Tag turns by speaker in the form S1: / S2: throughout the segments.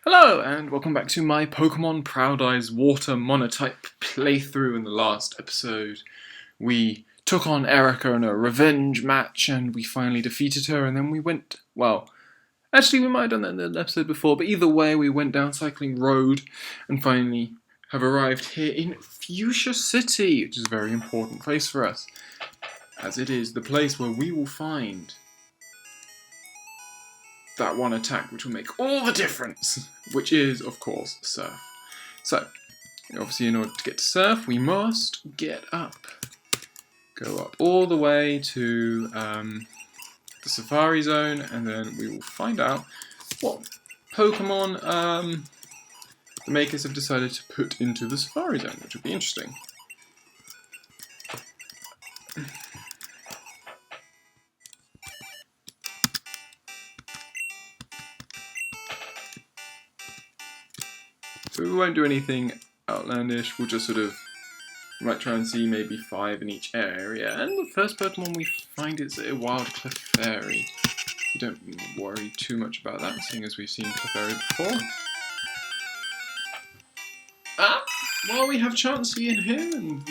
S1: Hello and welcome back to my Pokemon Proud Eyes Water Monotype playthrough. In the last episode we took on Erica in a revenge match and we finally defeated her, and then we went, well, actually we might have done that in the episode before, but either way we went down Cycling Road and finally have arrived here in Fuchsia City, which is a very important place for us, as it is the place where we will find that one attack which will make all the difference, which is, of course, Surf. So, obviously in order to get to Surf, we must get up. Go up all the way to the Safari Zone, and then we will find out what Pokemon the makers have decided to put into the Safari Zone, which will be interesting. So we won't do anything outlandish, we'll just might try and see maybe 5 in each area. And the first Pokemon we find is a Wild Clefairy. You don't worry too much about that, seeing as we've seen Clefairy before. Well, we have Chansey in here, and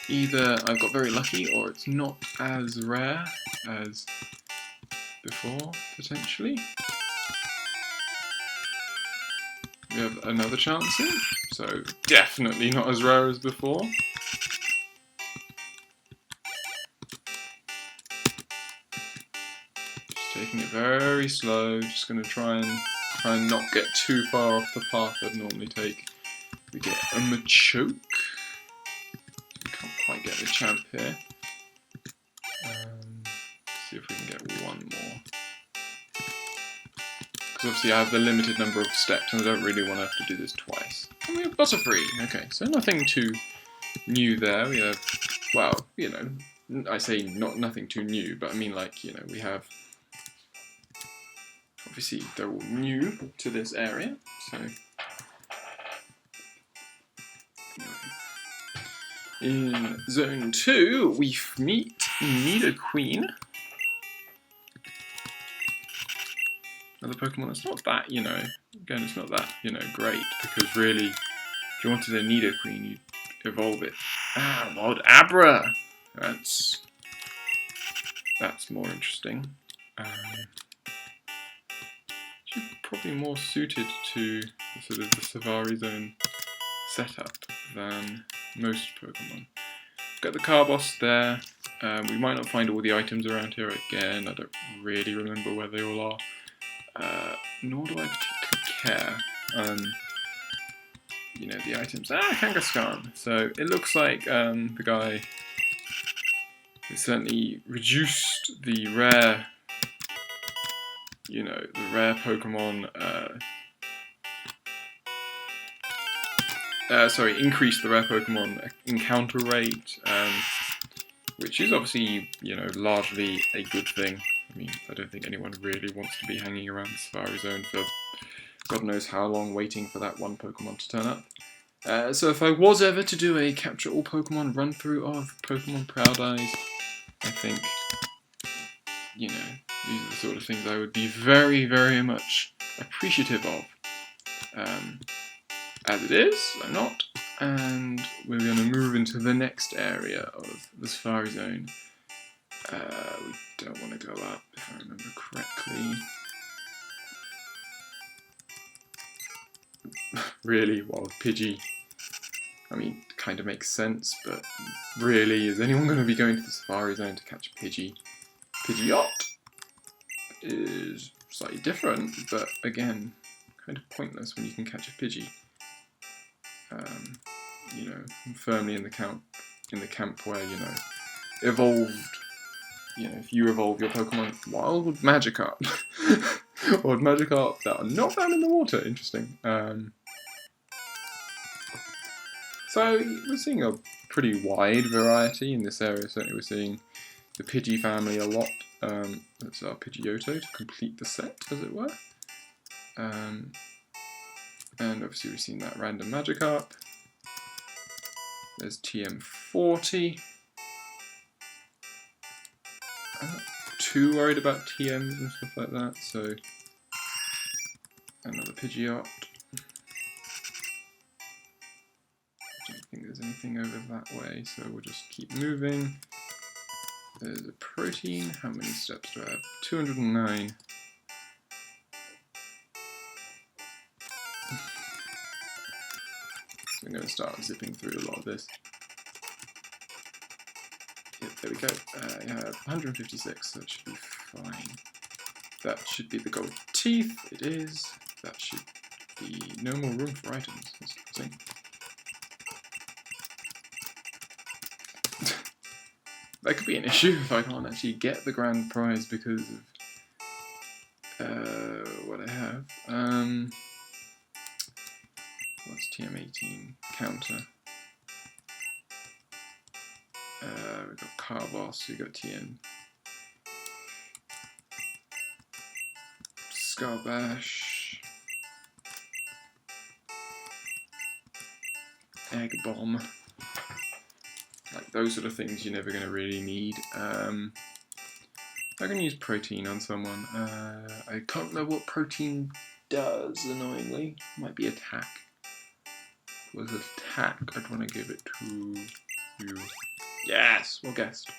S1: either I've got very lucky or it's not as rare as before, potentially. We have another Chansey, so definitely not as rare as before. Just taking it very slow, just going to try and not get too far off the path I'd normally take. We get a Machoke. We can't quite get the champ here. See if we can get one more. Because obviously I have the limited number of steps and I don't really want to have to do this twice. And we have Butterfree. Okay, so nothing too new there. We have, well, you know, I say nothing too new, but I mean, like, you know, we have, obviously they're all new to this area, so. In Zone 2, we meet Nidoqueen. Another Pokemon that's not that, you know, again, it's not that, you know, great, because really, if you wanted a Nidoqueen, you'd evolve it. Wild Abra! That's more interesting. Probably more suited to the Safari Zone setup than most Pokemon. Got the Carbos there. We might not find all the items around here again. I don't really remember where they all are. Nor do I particularly care. You know, the items. Kangaskhan. So it looks like the guy has certainly reduced the rare, you know, the rare Pokemon. Increase the rare Pokemon encounter rate, which is obviously, you know, largely a good thing. I mean, I don't think anyone really wants to be hanging around the Safari Zone for God knows how long waiting for that one Pokemon to turn up. So if I was ever to do a capture all Pokemon run through of Pokemon Proud Eyes, I think, you know, these are the sort of things I would be very, very much appreciative of. As it is, I'm not, and we're going to move into the next area of the Safari Zone. We don't want to go up, if I remember correctly. Really, Wild Pidgey. I mean, it kind of makes sense, but really, is anyone going to be going to the Safari Zone to catch a Pidgey? Pidgeot is slightly different, but again, kind of pointless when you can catch a Pidgey. You know, firmly in the camp where, you know, evolved, you know, if you evolve your Pokemon, Wild Magikarp, or Magikarp that are not found in the water, interesting. So we're seeing a pretty wide variety in this area. Certainly we're seeing the Pidgey family a lot. That's our Pidgeotto to complete the set, as it were. And obviously we've seen that random Magikarp. There's TM40. I'm not too worried about TMs and stuff like that, so Another Pidgeot. I don't think there's anything over that way, so we'll just keep moving. There's a protein. How many steps do I have? 209. So I'm going to start zipping through a lot of this. Yep, there we go. Yeah, 156, so it should be fine. That should be the gold teeth. It is. That should be no more room for items. That's interesting. That could be an issue if I can't actually get the grand prize because of what I have. What's TM18? Counter. We've got Carboss, we've got TM. Scarbash. Egg Bomb. Like those sort of things you're never going to really need. I'm going to use protein on someone. I can't remember what protein does, annoyingly. Might be attack. If it was attack, I'd want to give it to you. Yes, well guessed.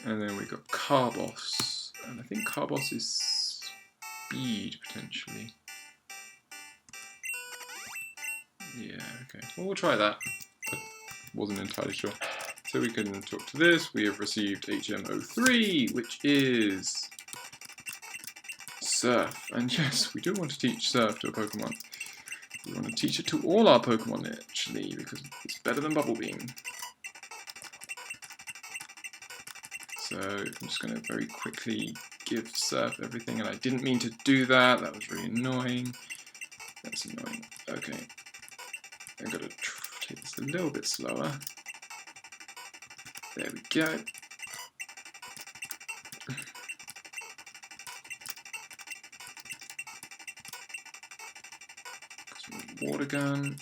S1: And then we've got Carboss. And I think Carboss is speed, potentially. Yeah, okay. Well, we'll try that. Wasn't entirely sure. So we can talk to this. We have received HM03, which is Surf. And yes, we do want to teach Surf to a Pokemon. We want to teach it to all our Pokemon, actually, because it's better than Bubble Beam. So I'm just going to very quickly give Surf everything, and I didn't mean to do that. That was really annoying. That's annoying. Okay. I've got to take this a little bit slower. There we go. Water gun.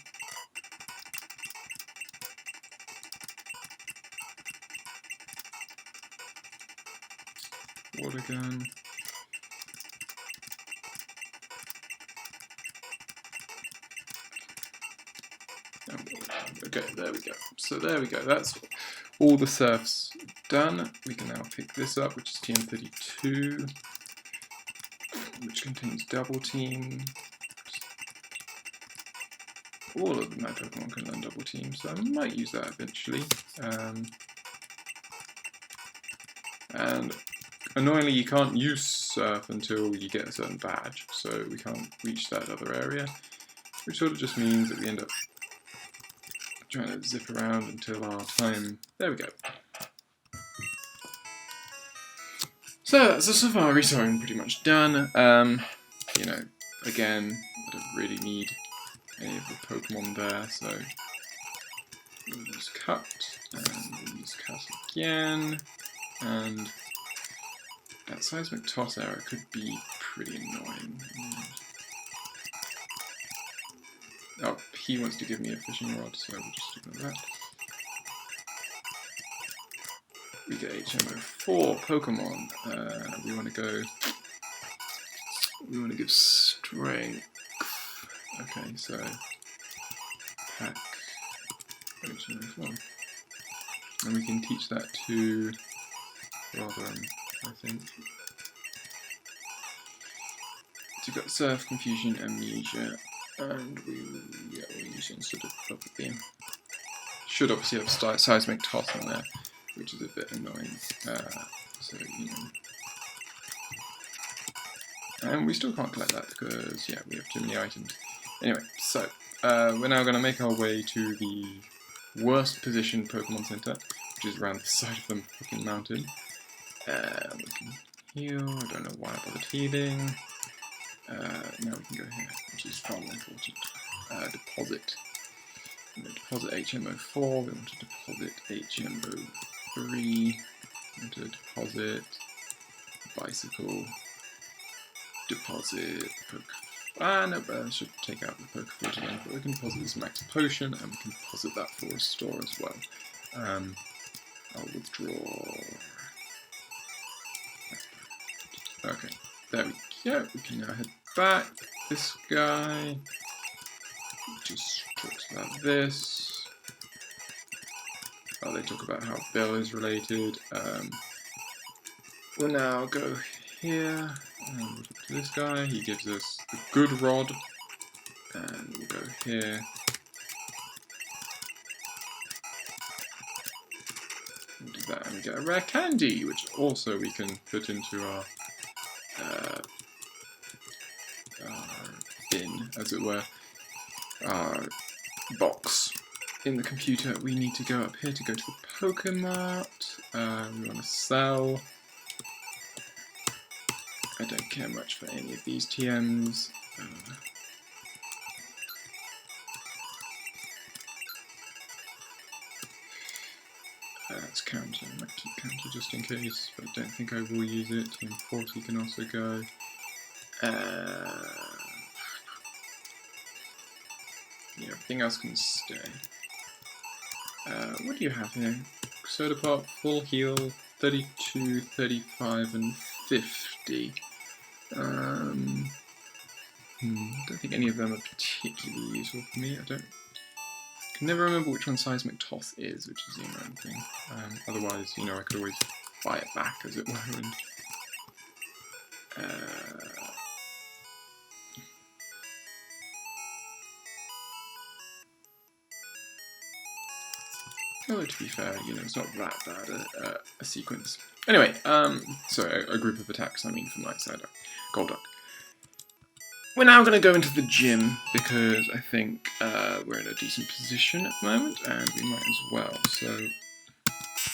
S1: Water gun. Okay, there we go. So there we go. That's all the Surfs done. We can now pick this up, which is TM32, which contains Double Team. All of my Pokemon can learn Double Team, so I might use that eventually. And annoyingly, you can't use Surf until you get a certain badge, so we can't reach that other area, which sort of just means that we end up trying to zip around until our time. There we go. So that's the Safari Zone pretty much done. You know, again, I don't really need any of the Pokemon there, so we'll just cut, and we'll use cut again, and that seismic toss error could be pretty annoying. Oh, he wants to give me a fishing rod, so we'll just ignore that. We get HM04 Pokemon. We want to go. We want to give strength. Okay, so pack HM04, and we can teach that to Rotherham, I think. So you've got Surf, Confusion, Amnesia. And we're using sort of Bubble Beam. Should obviously have Seismic Toss in there, which is a bit annoying. So, you know. And we still can't collect that because, yeah, we have too many items. Anyway, so, we're now going to make our way to the worst positioned Pokemon Center, which is around the side of the fucking mountain. We can heal. I don't know why I bothered healing. Now we can go here, which is far more important. Deposit. We're going to deposit HM04, we want to deposit HM03, we want to deposit Bicycle, deposit no, I should take out the Pokefoot again, but we can deposit this Max Potion, and we can deposit that for Restore as well. I'll withdraw. Okay, there we go, we can now head back. this guy. Just talks about this. Oh, they talk about how Bill is related. We'll now go here and we'll talk to this guy. He gives us the good rod. And we'll go here. We'll do that and we get a rare candy, which also we can put into our bin, as it were, our box in the computer. We need to go up here to go to the Pokemart. We want to sell. I don't care much for any of these TMs. Let's counter. I might keep counter just in case, but I don't think I will use it. TM40 can also go. Yeah, everything else can stay. What do you have here? Soda Pop, full heal, 32, 35, and 50. Don't think any of them are particularly useful for me. I can never remember which one Seismic Toss is, which is the annoying thing. Otherwise, you know, I could always buy it back, as it were, and although to be fair, you know, it's not that bad a sequence. Anyway, sorry, a group of attacks, I mean, from Nightside Golduck. We're now going to go into the gym, because I think we're in a decent position at the moment, and we might as well. So,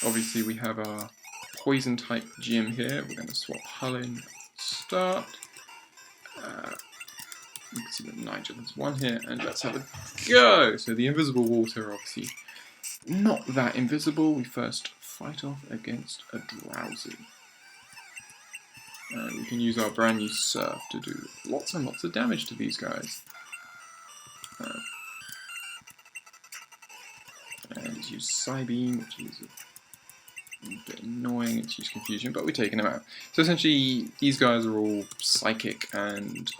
S1: obviously we have our poison type gym here. We're going to swap Hullin at the start. You can see that Nigel has one here, and let's have a go! So the invisible water, obviously, not that invisible. We first fight off against a Drowsy. And we can use our brand new Surf to do lots and lots of damage to these guys. And let's use Psybeam, which is a bit annoying. It's used Confusion, but we're taking them out. So essentially, these guys are all Psychic and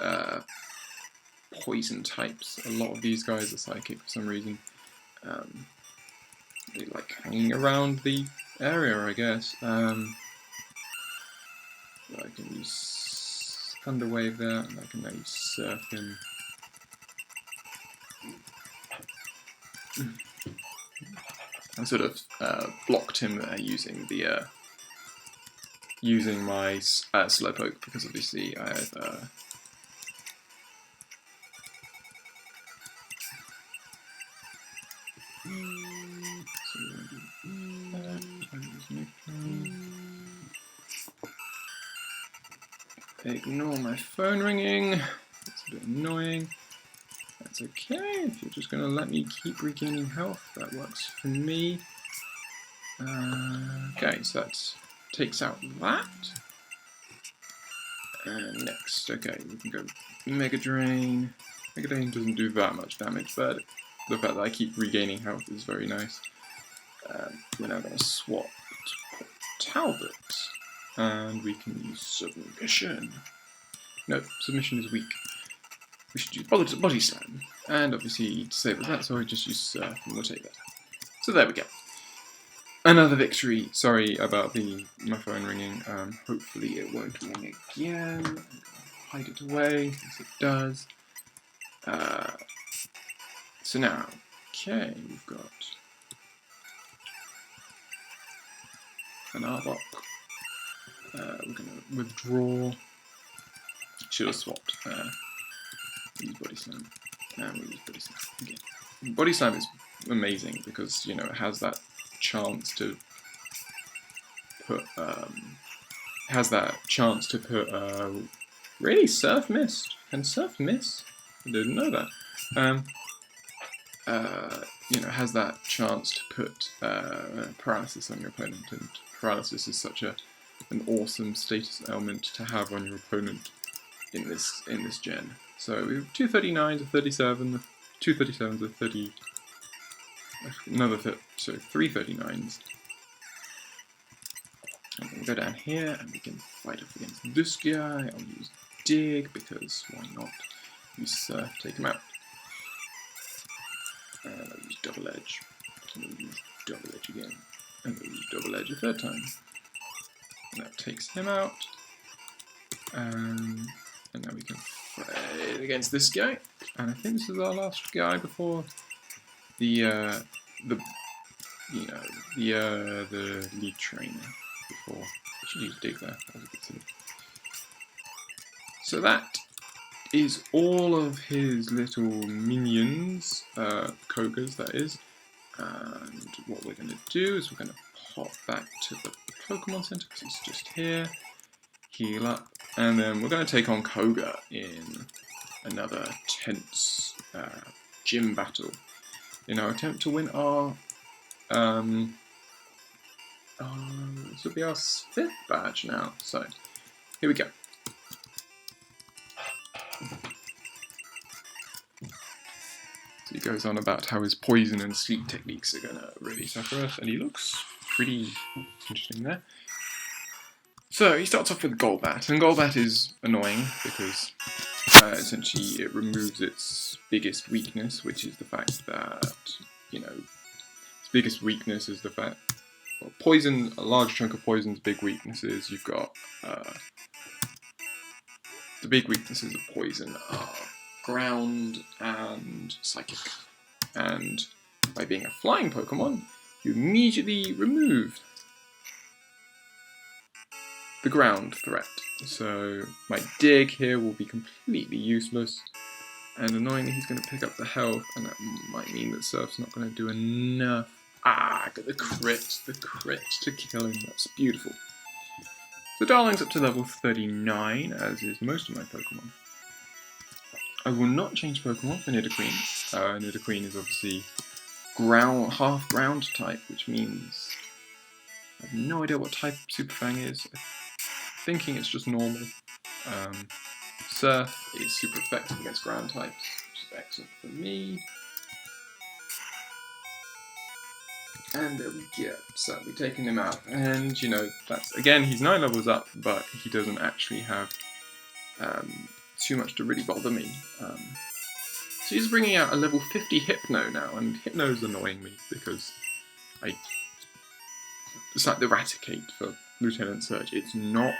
S1: Poison types. A lot of these guys are Psychic for some reason. They like hanging around the area, I guess. I can use Thunder Wave there, and I can now use Surf him. I sort of blocked him there using the using my Slowpoke, because obviously I have ignore my phone ringing. It's a bit annoying. That's okay. If you're just going to let me keep regaining health, that works for me. Okay, so that takes out that. And next, okay, we can go Mega Drain. Mega Drain doesn't do that much damage, but the fact that I keep regaining health is very nice. We're now going to swap to Talbot. And we can use Submission. No, Submission is weak. We should use Body Slam. And obviously disable that, so I just use Surf and we'll take that. So there we go. Another victory. Sorry about my phone ringing. Hopefully it won't ring again. I'm going to hide it away, as it does. So now, okay, we've got an Arbok. We're going to withdraw. Should have swapped. Use Body Slam. And we use Body Slam again. Body Slam is amazing because, you know, it has that chance to put. Really, Surf missed? Can Surf miss? I didn't know that. You know, has that chance to put paralysis on your opponent, and paralysis is such an awesome status element to have on your opponent in this gen. So we have 239 to 37, 237 to 30, so 339s. And we'll go down here and we can fight off against this guy. I'll use Dig because why not? use Surf, take him out. And I'll use Double Edge. And I'll use Double Edge again. And I'll use Double Edge a third time. And that takes him out. And now we can fight against this guy. And I think this is our last guy before the lead trainer. Before I should use Dig there. That was a bit silly. So that is all of his little minions, Kogas that is. And what we're going to do is we're going to pop back to the Pokemon Center because it's just here. Heal up, and then we're going to take on Koga in another tense gym battle in our attempt to win our this will be our 5th badge now. So here we go. So he goes on about how his poison and sleep techniques are going to really suffer us, and he looks pretty interesting there. So he starts off with Golbat, and Golbat is annoying because essentially it removes its biggest weakness, which is the fact that, you know, its biggest weakness is the fact, well, poison, a large chunk of poison's big weaknesses, you've got, the big weaknesses of poison are ground and psychic, and by being a flying Pokemon, you immediately remove the ground threat. So my Dig here will be completely useless, and annoyingly he's going to pick up the health, and that might mean that Surf's not going to do enough. Ah, got the crit to kill him. That's beautiful. So Darling's up to level 39, as is most of my Pokemon. I will not change Pokemon for Nidoqueen. Nidoqueen is obviously half ground type, which means I have no idea what type Superfang is. I'm thinking it's just normal. Surf is super effective against ground types, which is excellent for me. And there we go. So we've taken him out, and you know, that's, again, he's 9 levels up, but he doesn't actually have too much to really bother me. So he's bringing out a level 50 Hypno now, and Hypno's annoying me because it's like the Raticate for Lieutenant Surge. It's not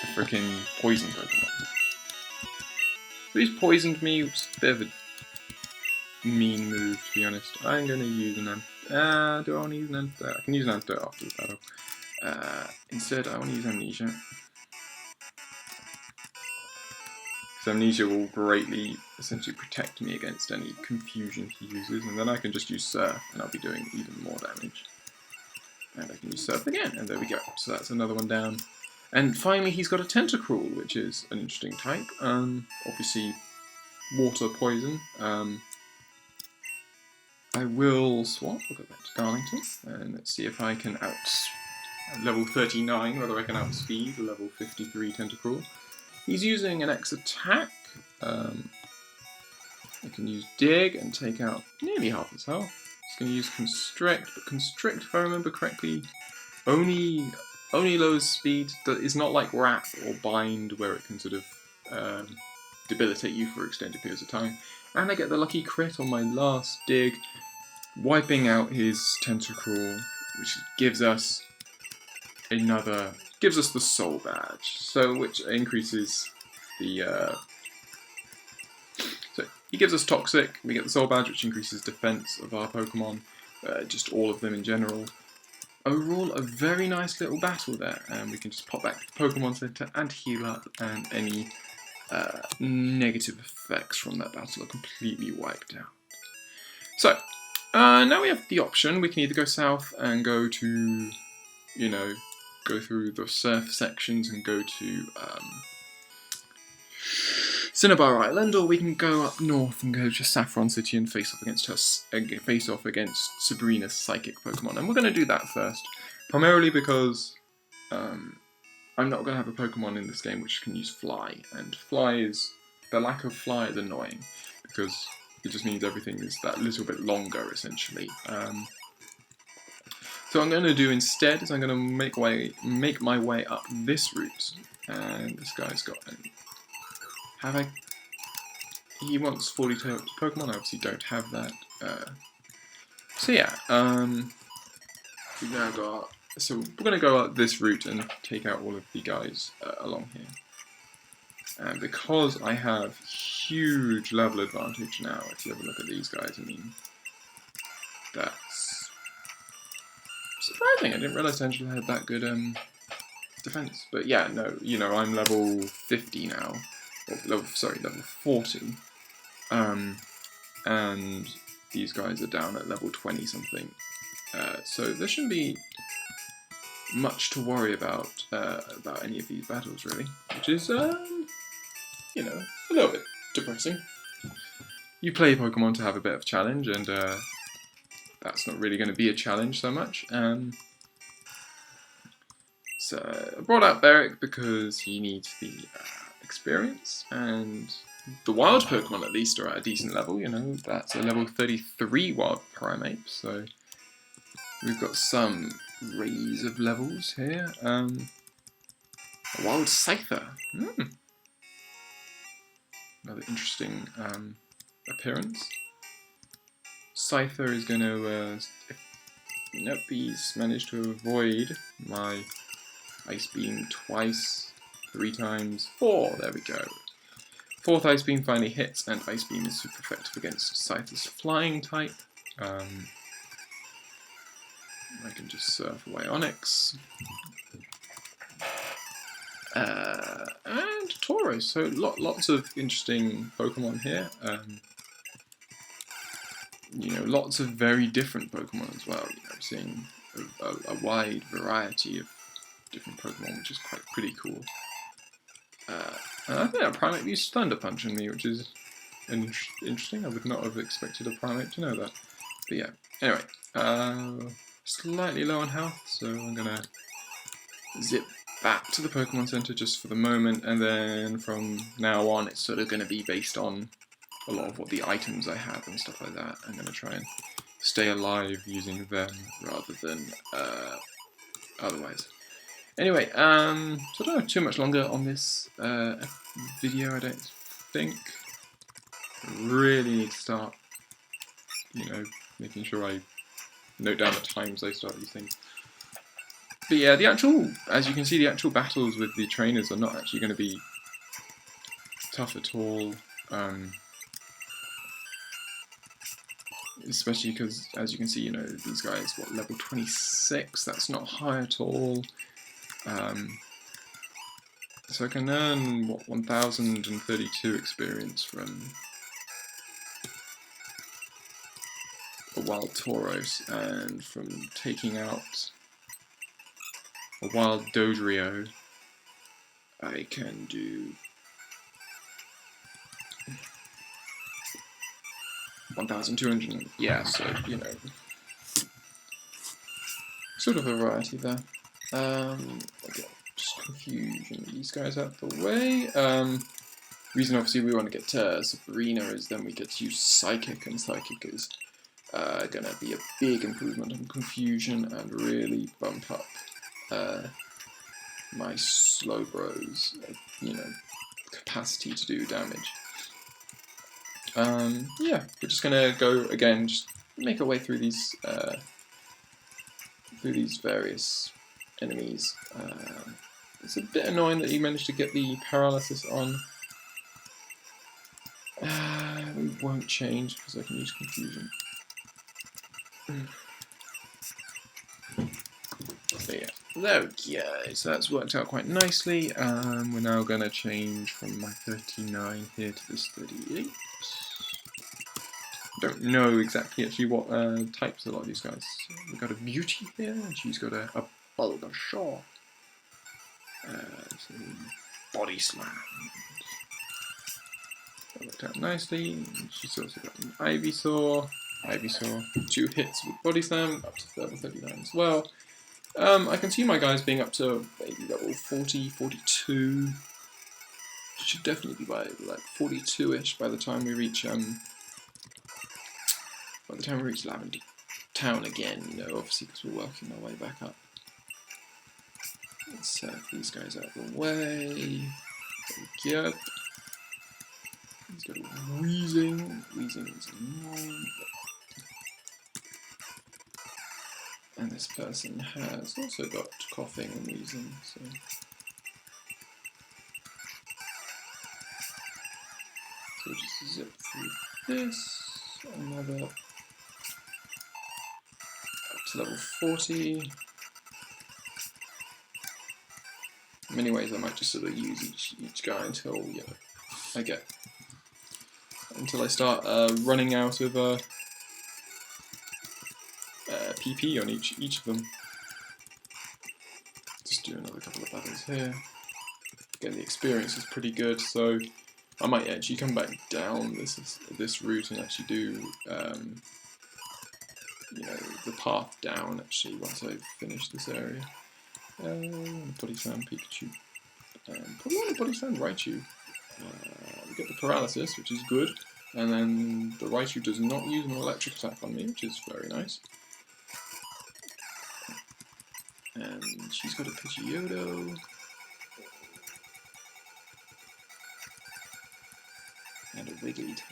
S1: a freaking poison Pokemon. So he's poisoned me, which is a bit of a mean move, to be honest. I'm going to use an antidote. Do I want to use an antidote? I can use an antidote after the battle. Instead, I want to use Amnesia. So Amnesia will greatly, essentially, protect me against any confusion he uses, and then I can just use Surf, and I'll be doing even more damage. And I can use Surf again, and there we go. So that's another one down. And finally, he's got a Tentacruel, which is an interesting type. Obviously, water poison. I will swap. We'll go back to Darlington, and let's see if I can level 39, whether I can outspeed a level 53 Tentacruel. He's using an X attack. I can use Dig and take out nearly half his health. He's going to use Constrict, but Constrict, if I remember correctly, only lowers speed. It's not like Wrap or Bind, where it can sort of debilitate you for extended periods of time. And I get the lucky crit on my last Dig, wiping out his Tentacruel, which gives us the Soul Badge, so which increases the. So he gives us Toxic. We get the Soul Badge, which increases defense of our Pokemon, just all of them in general. Overall, a very nice little battle there, and we can just pop back to the Pokemon Center and heal up, and any negative effects from that battle are completely wiped out. So now we have the option. We can either go south and go to, go through the surf sections and go to Cinnabar Island, or we can go up north and go to Saffron City and face off against Sabrina's psychic Pokemon. And we're going to do that first, primarily because I'm not going to have a Pokemon in this game which can use Fly, and the lack of Fly is annoying because it just means everything is that little bit longer, essentially. So what I'm going to do instead is I'm going to make my way up this route, and this guy's got. he wants 40 Pokemon. I obviously don't have that. So yeah, we've now got. So we're going to go out this route and take out all of the guys along here. And because I have huge level advantage now, if you ever look at these guys, I mean, that's surprising. I didn't realise Angela had that good defense. But yeah, no, you know, I'm level 50 now, or level 40, and these guys are down at level 20 something. So there shouldn't be much to worry about any of these battles really, which is you know, a little bit depressing. You play Pokemon to have a bit of challenge, and that's not really going to be a challenge so much. So I brought out Beric because he needs the experience, and the wild Pokemon at least are at a decent level. You know, that's a level 33 wild Primeape, so we've got some raise of levels here. A wild Scyther. Another interesting appearance. Scyther is going to... nope, he's managed to avoid my Ice Beam twice, 3 times, 4, there we go. 4th Ice Beam finally hits, and Ice Beam is super effective against Scyther's flying type. I can just surf away Onyx. And Tauros, so lots of interesting Pokemon here. You know, lots of very different Pokemon as well. You know, I'm seeing a wide variety of different Pokemon, which is quite pretty cool. And I think that Primeape used Thunder Punch on me, which is interesting. I would not have expected a Primeape to know that. But yeah, anyway, slightly low on health, so I'm gonna zip back to the Pokemon Center just for the moment, and then from now on it's sort of going to be based on a lot of what the items I have and stuff like that. I'm going to try and stay alive using them rather than otherwise. Anyway, so I don't have too much longer on this video, I don't think. I really need to start, you know, making sure I note down the times I start these things. But yeah, the actual, as you can see, the actual battles with the trainers are not actually going to be tough at all. Especially because, as you can see, you know, these guys, what, level 26, that's not high at all. So I can earn, what, 1032 experience from a wild Tauros, and from taking out a wild Dodrio, I can do 1,200, yeah, so, you know, sort of a variety there. Okay, just confusion these guys out the way. Reason obviously we want to get to Sabrina is then we get to use Psychic, and Psychic is gonna be a big improvement on confusion and really bump up my Slowbro's, you know, capacity to do damage. Yeah, we're just gonna go again, just make our way through these various enemies. It's a bit annoying that you managed to get the paralysis on. We won't change because I can use confusion. So yeah, there we go. So that's worked out quite nicely. We're now going to change from my 39 here to this 38. Don't know exactly actually what types a lot of these guys. We've got a Beauty here, and she's got a Bulbasaur. So Body Slam. That worked out nicely. She's also got an Ivysaur. 2 hits with Body Slam, up to level 39 as well. I can see my guys being up to maybe level 40, 42. Should definitely be by like 42-ish by the time we reach Lavender Town again, you know, obviously because we're working our way back up. Let's set these guys out of the way. There we go. He's got a wheezing. Wheezing is annoying. And this person has also got coughing and wheezing. So we'll just zip through this. Another up to level 40. In many ways, I might just sort of use each guy until until I start running out of PP on each of them. Just do another couple of battles here. Again, the experience is pretty good, so I might actually come back down this route and actually do the path down actually once I've finished this area. Body slam Pikachu. Probably want a body slam Raichu. We get the paralysis, which is good, and then the Raichu does not use an electric attack on me, which is very nice. And she's got a Pidgeotto. And a Wigglytuff.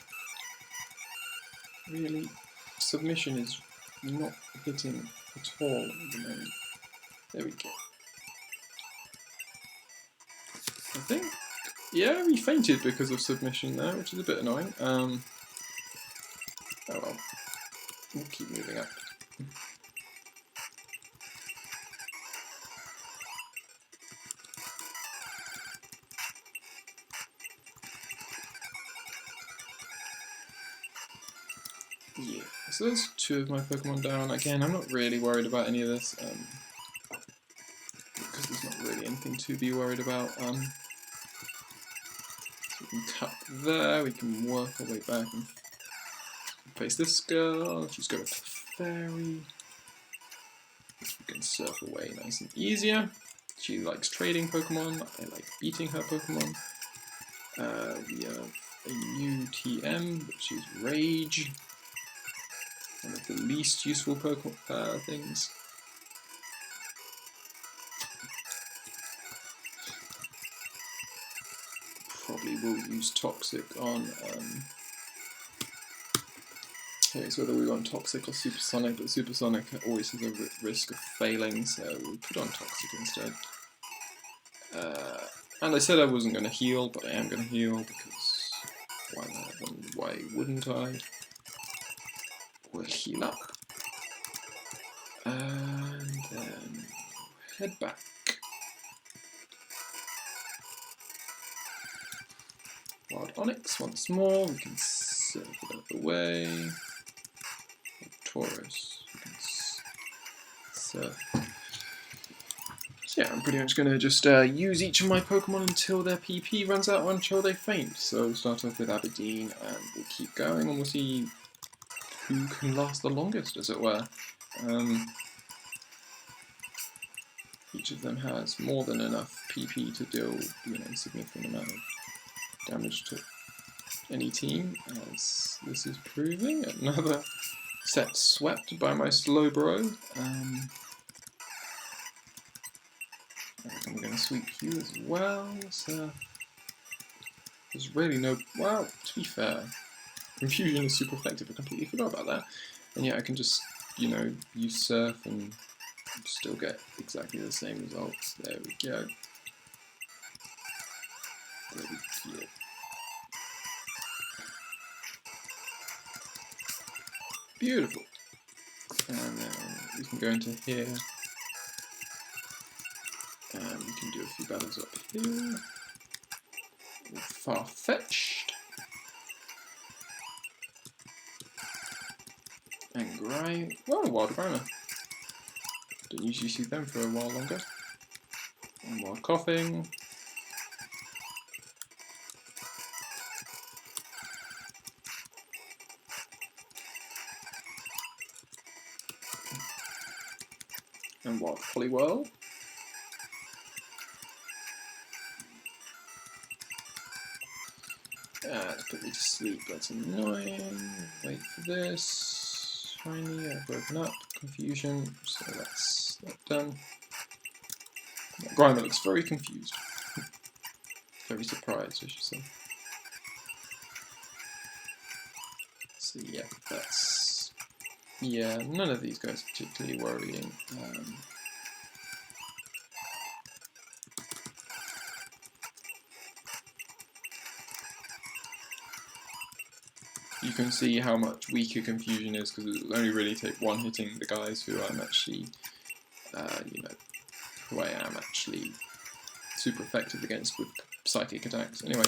S1: Really, submission is not hitting at all at the moment. There we go. I think, yeah, we fainted because of submission there, which is a bit annoying. Oh well, we'll keep moving up. Yeah, so there's two of my Pokemon down. Again, I'm not really worried about any of this, because there's not really anything to be worried about. So we can cut there, we can work our way back and face this girl. She's got a fairy. We can surf away nice and easier. She likes trading Pokemon, I like beating her Pokemon. We have a new TM, which is Rage. One of the least useful Pokemon things. Probably will use Toxic on. It's whether we want Toxic or Supersonic, but Supersonic always has a risk of failing, so we'll put on Toxic instead. And I said I wasn't going to heal, but I am going to heal because why not? And why wouldn't I? We'll heal up. And then head back. Wild Onyx once more, we can surf it out the way. Taurus, we can surf. So yeah, I'm pretty much going to just use each of my Pokemon until their PP runs out or until they faint. So we'll start off with Aberdeen and we'll keep going and we'll see who can last the longest, as it were. Each of them has more than enough PP to deal a significant amount of damage to any team, as this is proving. Another set swept by my Slowbro. I'm going to sweep you as well, so there's really no... Well, to be fair, Confusion is super effective, I completely forgot about that. And yeah, I can just, use Surf and still get exactly the same results. There we go. There we go. Beautiful. And then we can go into here. And we can do a few battles up here. Far-fetched. And Grime. Oh, Wild Grimer. Don't usually see them for a while longer. And Wild Coughing. And Wild Poliwhirl. Let's put me to sleep, that's annoying. Wait for this. Shiny, I've broken up. Confusion, so that's that done. Grimer looks very confused. Very surprised, I should say. So yeah, none of these guys are particularly worrying. You can see how much weaker Confusion is because it'll only really take one hitting the guys who I'm actually, who I am actually super effective against with psychic attacks. Anyway,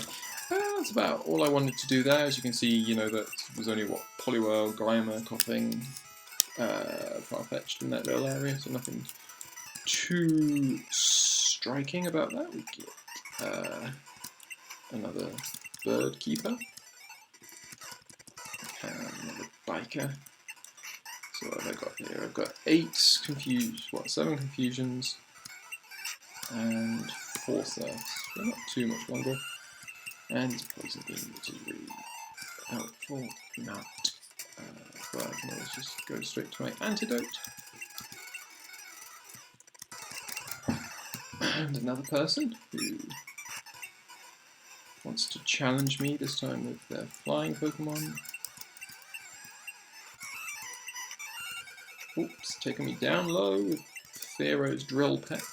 S1: that's about all I wanted to do there. As you can see, that was only Poliwhirl, Glamour, Coughing, Farfetch'd in that little area, so nothing too striking about that. We get another Bird Keeper. Another biker. So what have I got here? I've got 7 confusions and 4 surfs. So not too much longer. And it's poison beam, which is really helpful. Not. But I can always just go straight to my antidote. And another person who wants to challenge me, this time with their flying Pokemon. Oops, taking me down low with Pharaoh's Drill Peck.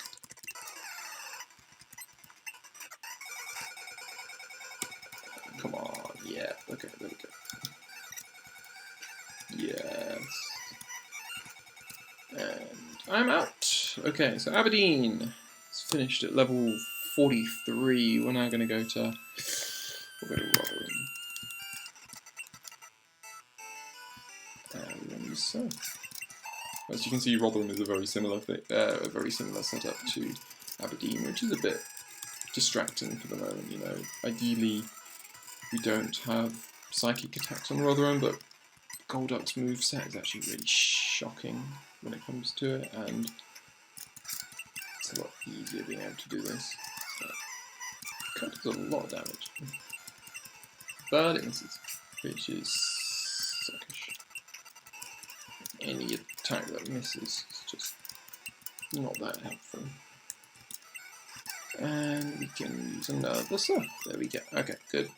S1: Come on, yeah, okay, there we go. Yes. And I'm out. Okay, so Aberdeen is finished at level 43. We're now going to go to... We'll go to Rotherham. And then so. As you can see, Rotherham is a very similar setup to Aberdeen, which is a bit distracting for the moment. Ideally we don't have psychic attacks on Rotherham, but Golduck's moveset is actually really shocking when it comes to it, and it's a lot easier being able to do this. So, it does a lot of damage, but it misses, which is suckish. Any attack that misses is just not that helpful. And we can use another surf. There we go. Okay, good.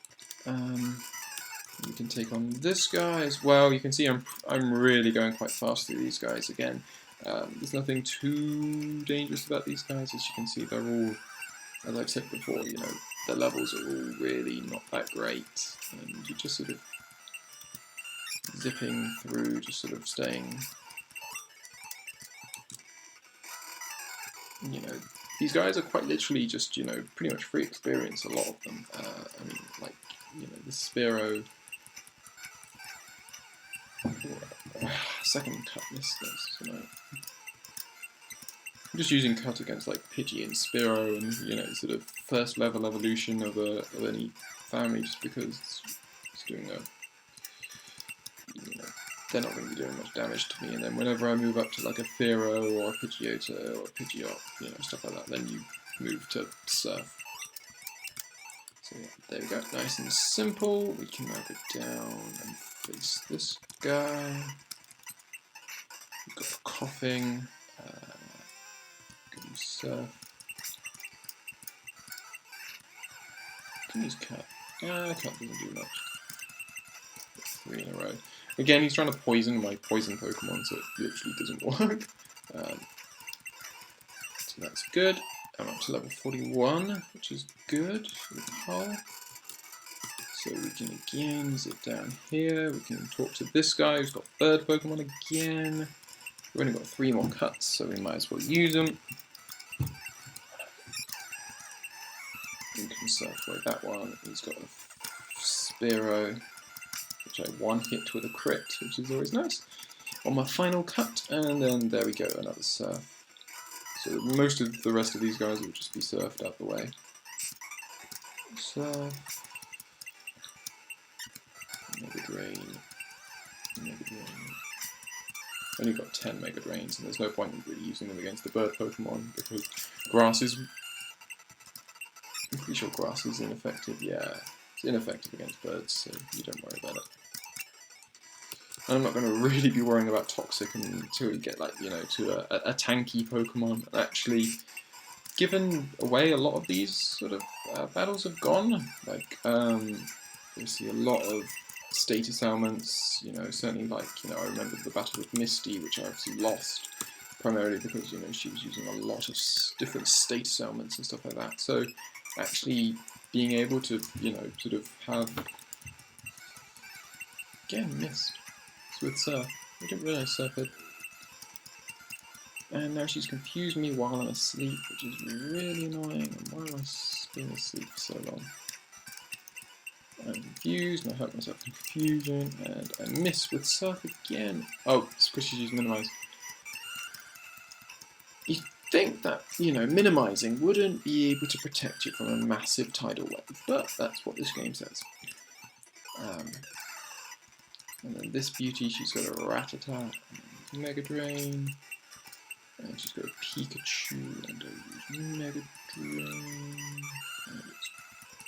S1: We can take on this guy as well. You can see I'm really going quite fast through these guys again. There's nothing too dangerous about these guys. As you can see, they're all, as I've said before, the levels are all really not that great, and you're just sort of zipping through, just sort of staying. These guys are quite literally just, pretty much free experience, a lot of them. The Spearow. Second cut missed this, I'm just using cut against Pidgey and Spearow and, sort of first level evolution of any family, just because it's doing they're not going to be doing much damage to me, and then whenever I move up to a Pharaoh or a Pidgeotto or a Pidgeot, stuff like that, then you move to Surf. So yeah, there we go, nice and simple. We can now go down and face this guy. We've got Coughing, can use Surf. Can use Cut. Cut doesn't do much. 3 in a row. Again, he's trying to poison my poison Pokemon, so it literally doesn't work. So that's good. I'm up to level 41, which is good with Hull. So we can again zip down here. We can talk to this guy who's got Bird Pokemon again. We've only got 3 more cuts, so we might as well use them. We can surf away that one. He's got a Spearow, which I one-hit with a crit, which is always nice. On my final cut, and then there we go, another surf. So most of the rest of these guys will just be surfed out the way. Surf. Mega Drain. Mega Drain. Only got 10 Mega Drains, and there's no point in really using them against the Bird Pokemon, because Grass is... I'm pretty sure Grass is ineffective, yeah. It's ineffective against birds, so you don't worry about it. And I'm not going to really be worrying about Toxic until you get, to a tanky Pokemon. Actually, given away a lot of these sort of battles have gone, you see a lot of status ailments, you know, certainly like, you know, I remember the battle with Misty, which I obviously lost, primarily because, you know, she was using a lot of different status ailments and stuff like that. So actually being able to, you know, sort of have, again, missed. It's with Surf. I didn't realise Surf had. And now she's confused me while I'm asleep, which is really annoying. And why am I being asleep for so long? I'm confused, and I hurt myself in confusion, and I miss with Surf again. Oh, it's because she's used Minimise. You'd think that, you know, Minimizing wouldn't be able to protect you from a massive tidal wave, but that's what this game says. And then this beauty, she's got a Rattata, and Mega Drain, and she's got a Pikachu, and I use Mega Drain, and it's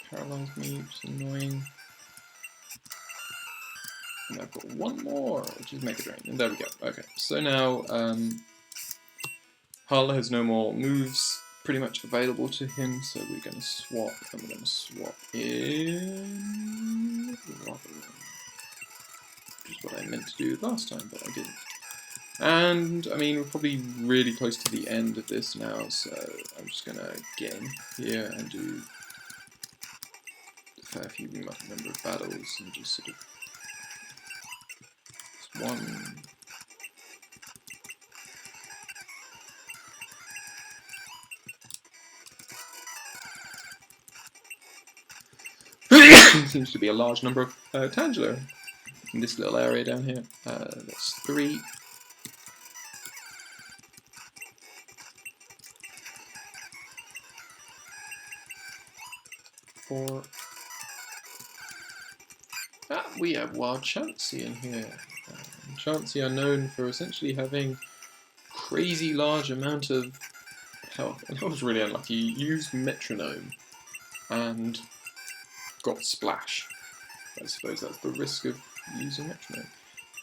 S1: paralyzed me, which is annoying. And I've got one more, which is Mega Drain, and there we go. Okay, so now Harlow has no more moves pretty much available to him, so we're going to swap, and we're going to swap in Rubber, which is what I meant to do last time, but I didn't. And, I mean, we're probably really close to the end of this now, so I'm just going to get in here and do a fair few number of battles, and just sort of one. Seems to be a large number of Tangela in this little area down here. That's 3. 4. We have Wild Chansey in here. Chansey are known for essentially having crazy large amount of health. And I was really unlucky. Used Metronome and got Splash. I suppose that's the risk of using Metronome.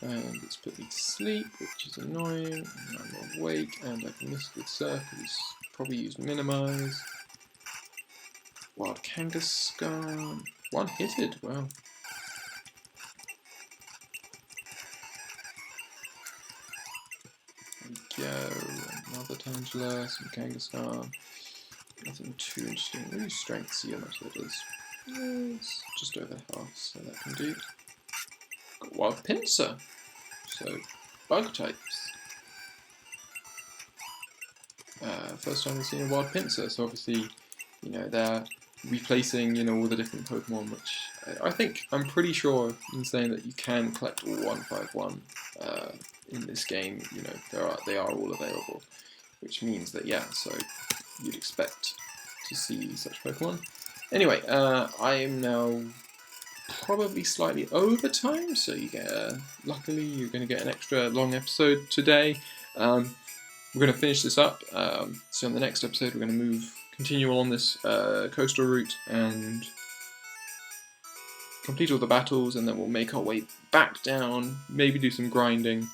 S1: And it's put me to sleep, which is annoying. And I'm awake, and I've missed with Surf, because probably used Minimize. Wild Kangaskhan. One-hitted, wow. There we go. Another Tangela, some Kangaskhan. Nothing too interesting. Really strength, see how much that is. It's just over half, so that can do. Got Wild Pinsir, so bug types. First time we've seen a Wild Pinsir, so obviously, you know, they're replacing, you know, all the different Pokemon, which I think, I'm pretty sure in saying that you can collect all 151 in this game. You know, they are all available, which means that, yeah, so you'd expect to see such Pokemon. Anyway, I am now probably slightly over time, so you get luckily you're going to get an extra long episode today. We're going to finish this up, so in the next episode we're going to continue on this coastal route and complete all the battles, and then we'll make our way back down, maybe do some grinding.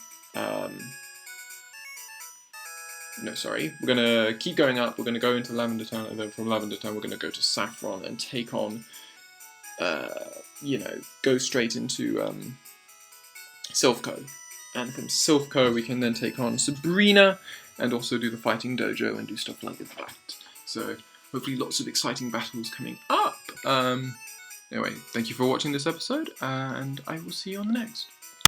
S1: No, sorry, we're going to keep going up, we're going to go into Lavender Town, and then from Lavender Town we're going to go to Saffron and take on, you know, go straight into Silphco. And from Silphco we can then take on Sabrina, and also do the Fighting Dojo and do stuff like that. So, hopefully lots of exciting battles coming up. Anyway, thank you for watching this episode, and I will see you on the next.